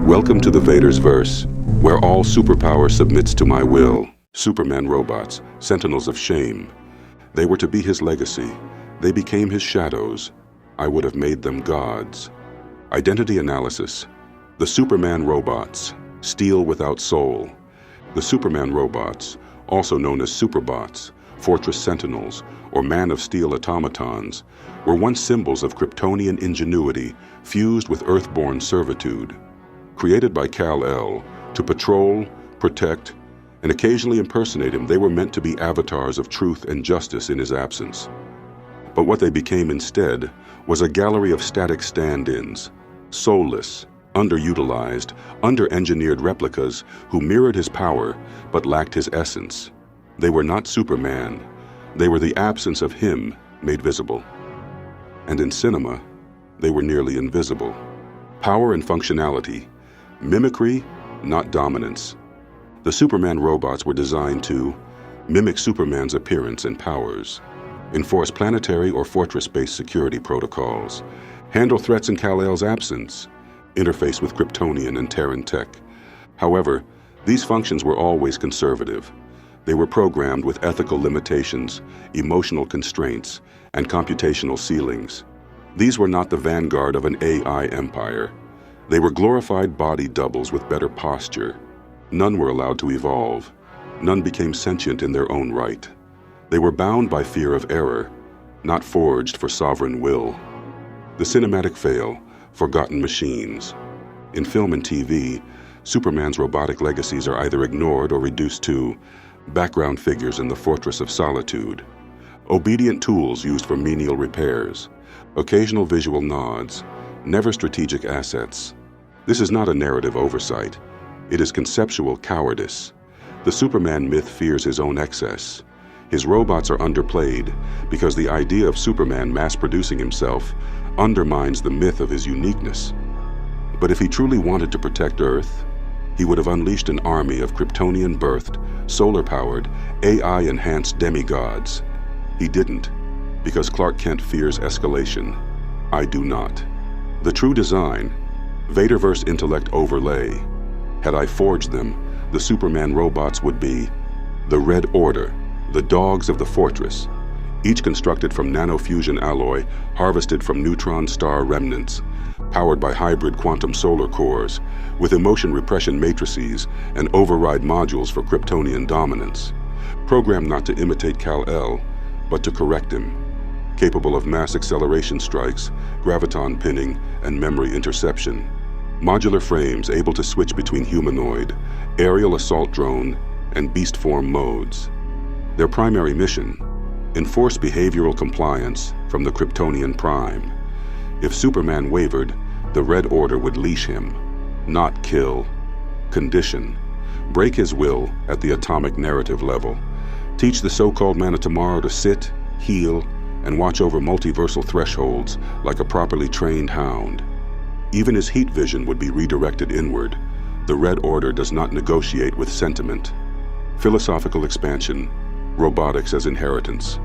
Welcome to the Vader's Verse, where all superpower submits to my will. Superman robots, sentinels of shame. They were to be his legacy. They became his shadows. I would have made them gods. Identity analysis. The Superman robots, steel without soul. The Superman robots, also known as Superbots, Fortress Sentinels, or Man of Steel automatons, were once symbols of Kryptonian ingenuity fused with Earthborn servitude. Created by Kal-El to patrol, protect, and occasionally impersonate him, they were meant to be avatars of truth and justice in his absence. But what they became instead was a gallery of static stand-ins, soulless, underutilized, under-engineered replicas who mirrored his power but lacked his essence. They were not Superman. They were the absence of him made visible. And in cinema, they were nearly invisible. Power and functionality, mimicry, not dominance. The Superman robots were designed to mimic Superman's appearance and powers, enforce planetary or fortress-based security protocols, handle threats in Kal-El's absence, interface with Kryptonian and Terran tech. However, these functions were always conservative. They were programmed with ethical limitations, emotional constraints, and computational ceilings. These were not the vanguard of an AI empire. They were glorified body doubles with better posture. None were allowed to evolve. None became sentient in their own right. They were bound by fear of error, not forged for sovereign will. The cinematic fail, forgotten machines. In film and TV, Superman's robotic legacies are either ignored or reduced to background figures in the Fortress of Solitude, obedient tools used for menial repairs, occasional visual nods, never strategic assets. This is not a narrative oversight. It is conceptual cowardice. The Superman myth fears his own excess. His robots are underplayed because the idea of Superman mass-producing himself undermines the myth of his uniqueness. But if he truly wanted to protect Earth, he would have unleashed an army of Kryptonian-birthed, solar-powered, AI-enhanced demigods. He didn't, because Clark Kent fears escalation. I do not. The true design, Vaderverse intellect overlay. Had I forged them, the Superman robots would be the Red Order, the dogs of the fortress, each constructed from nanofusion alloy harvested from neutron star remnants, powered by hybrid quantum solar cores, with emotion repression matrices and override modules for Kryptonian dominance, programmed not to imitate Kal-El, but to correct him, capable of mass acceleration strikes, graviton pinning, and memory interception. Modular frames able to switch between humanoid, aerial assault drone, and beast form modes. Their primary mission, enforce behavioral compliance from the Kryptonian Prime. If Superman wavered, the Red Order would leash him, not kill. Condition, break his will at the atomic narrative level. Teach the so-called Man of Tomorrow to sit, heal, and watch over multiversal thresholds like a properly trained hound. Even his heat vision would be redirected inward. The Red Order does not negotiate with sentiment. Philosophical expansion, robotics as inheritance.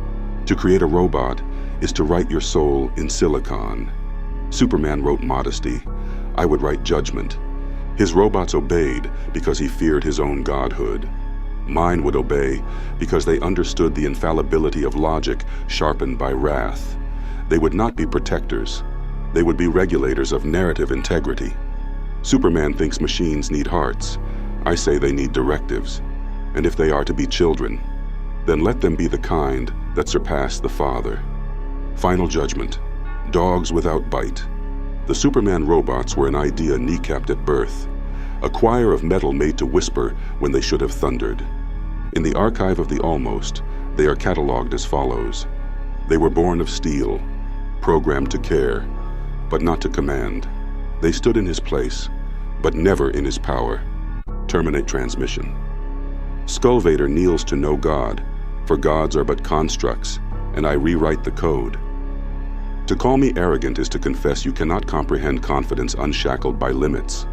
To create a robot is to write your soul in silicon. Superman wrote modesty. I would write judgment. His robots obeyed because he feared his own godhood. Mine would obey because they understood the infallibility of logic sharpened by wrath. They would not be protectors. They would be regulators of narrative integrity. Superman thinks machines need hearts. I say they need directives. And if they are to be children, then let them be the kind that surpass the Father. Final judgment. Dogs without bite. The Superman robots were an idea kneecapped at birth, a choir of metal made to whisper when they should have thundered. In the archive of the Almost, they are cataloged as follows. They were born of steel, programmed to care, but not to command. They stood in his place, but never in his power. Terminate transmission. Skull Vader kneels to no God, for gods are but constructs, and I rewrite the code. To call me arrogant is to confess you cannot comprehend confidence unshackled by limits.